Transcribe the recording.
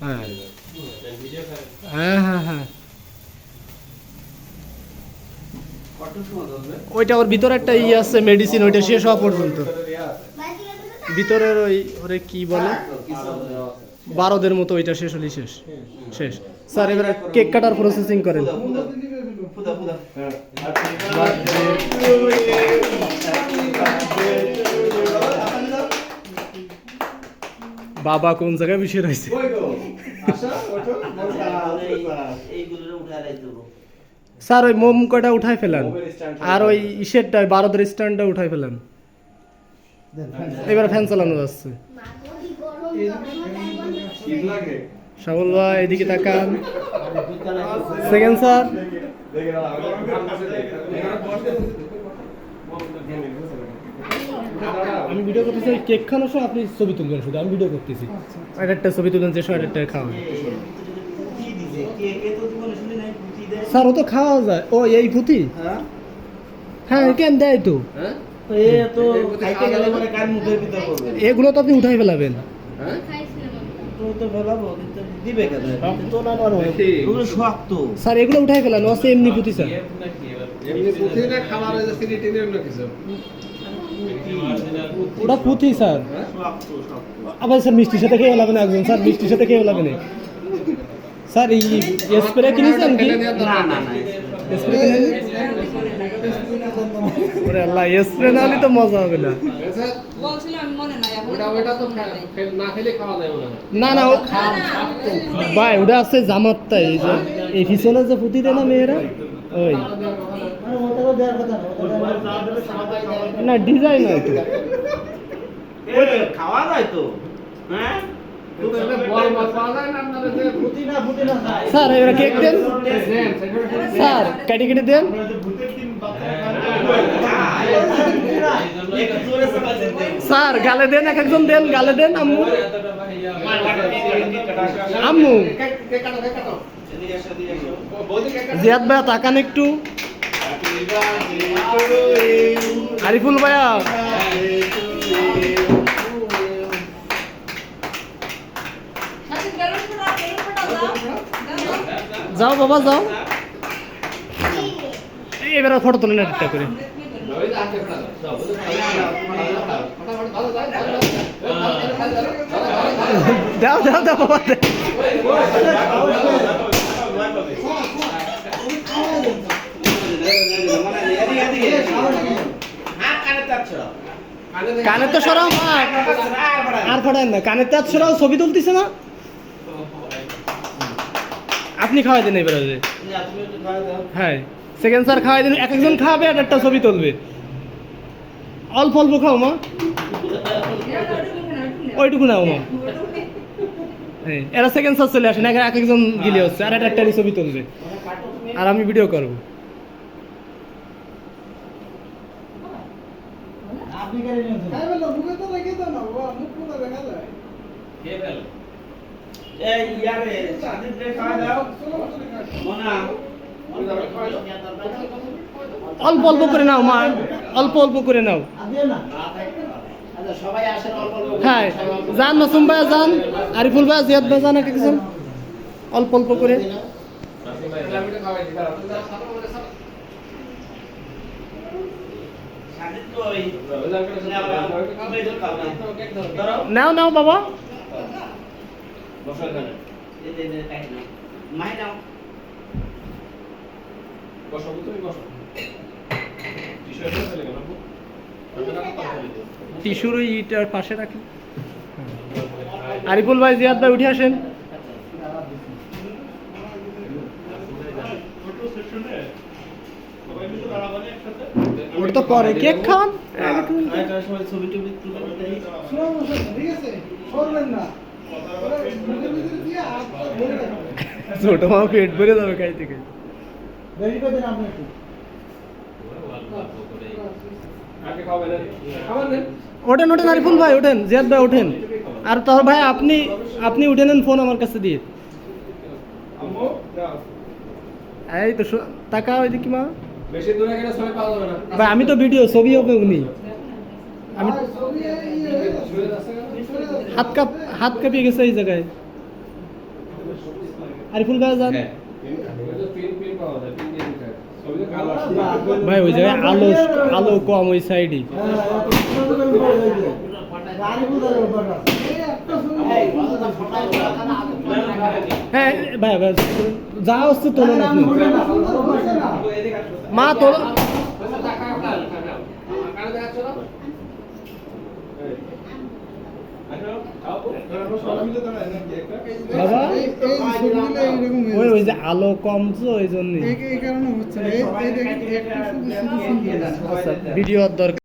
হ্যাঁ হ্যাঁ হ্যাঁ হ্যাঁ ওইটা ওর ভিতরে একটা আছে মেডিসিন, ওইটা শেষ হওয়া পর্যন্ত ভিতরের ওই ওরে কি বলে বারোদের মতো, ওইটা শেষ হলেই শেষ শেষ। স্যার এবার কেক কাটার প্রসেসিং করেন। বাবা কোন জায়গায় বসে রয়েছে? স্যার ওই মোম কটা উঠাই ফেলান, আর ওই ইসেরটা বারোদের স্ট্যান্ডটা উঠাই ফেলান। এবার ফ্যান চালানো যাচ্ছে। শামুল ভাই এদিকে তাকান। সেকেন্ড স্যার আমি ভিডিও করতেছি, কেক খাওয়ানোর সময় আপনি ছবি তুলবেন, শুধু আমি ভিডিও করতেছি। একটা ছবি তুলবেন যে সময় একটা খাওয়া স্যার, ও তো খাওয়া যায়। ও এই পুঁথি, হ্যাঁ কেন দেয় তো, এগুলো তো আপনি উঠাই ফেলাবেন। স্যার এগুলো উঠাই ফেলান, ও আছে এমনি পুঁথি স্যার। ওটা পুঁথি স্যার। আবার স্যার মিষ্টির সাথে খেয়ে ফেলাবেন একজন, স্যার মিষ্টির সাথে খেয়ে ফেলাবেন স্যার। এই স্প্রে কিনেছেন কি? স্প্রে ওরে আল্লাহ, স্প্রে না হলে তো মজা হবে না। না না ভাই, ওটা আছে জামাতটাই, এই যে এই পিছনে যে পুঁতি দেয় না মেয়েরা, ওই না ডিজাইন হয় তো খাওয়া যায় তো। হ্যাঁ স্যার এবার কেক দেন স্যার, কেটে কেটে দেন স্যার, গালে দেন, এক একজন দেন, গালে দেন। আম্মু আম্মু জিয়াদ ভাইয়া তাকান একটু। আরিফুল ভাইয়া যাও বাবা যাও। এবার ফটো তোলেন একটা করে। দাও দাও দাও বাবা, কানের তো সরাও, আর ফটায় না, কানের তো সরাও, ছবি তুলতেছে না। আপনি খাওয়াই দেন এবার। হ্যাঁ সেকেন্ড স্যার খাওয়াই দেন, এক একজন খাওয়াবে আর একটা ছবি তুলবে। অল্প অল্প খাও মা, ওইটুকু নাও মা। হ্যাঁ এরা সেকেন্ড স্যার চলে আসেন, এক একজন গিলে হচ্ছে, আর একটা ছবি তুলবে আর আমি ভিডিও করবো। অল্প অল্প করে নাও মা, অল্প অল্প করে নাও। হ্যাঁ যান, মাসুম ভাইয়া যান, আরিফুল ভাইয়া, জিয়াদ ভাই যান, এক একজন অল্প অল্প করে। নাও নাও বাবা, টিস্যুর ইটার পাশে রাখি। আরিফুল ভাই, জিয়াদ ভাই উঠে আসেন। ওটা তো পরে কেক খান, ছোট মা পেট ভরে যাবে খাই থেকে। ওঠেন ওঠেন আরিফুল ভাই, ওঠেন, জিয়াদ ভাই ওঠেন। আর তোর ভাই আপনি উঠে নেন ফোন আমার কাছে দিয়ে। এই তো তাকাও এদিকে মা। ভাই আমি তো ভিডিও, ছবি হবে উনি। আমি হাত কাঁপিয়ে গেছে এই জায়গায়। আরিফুল ভাই যান হ্যাঁ। ভাই ওই জায়গায় আলো আলো কম ওই সাইডে হ্যাঁ ভাই ভাই যা হচ্ছে তোলেন আপনি মা তোল বাবা ওই ওই যে আলো কম তো ওই জন্য এই কারণে হচ্ছে না এই দেখেন একটা শুধু ভিডিও দরকার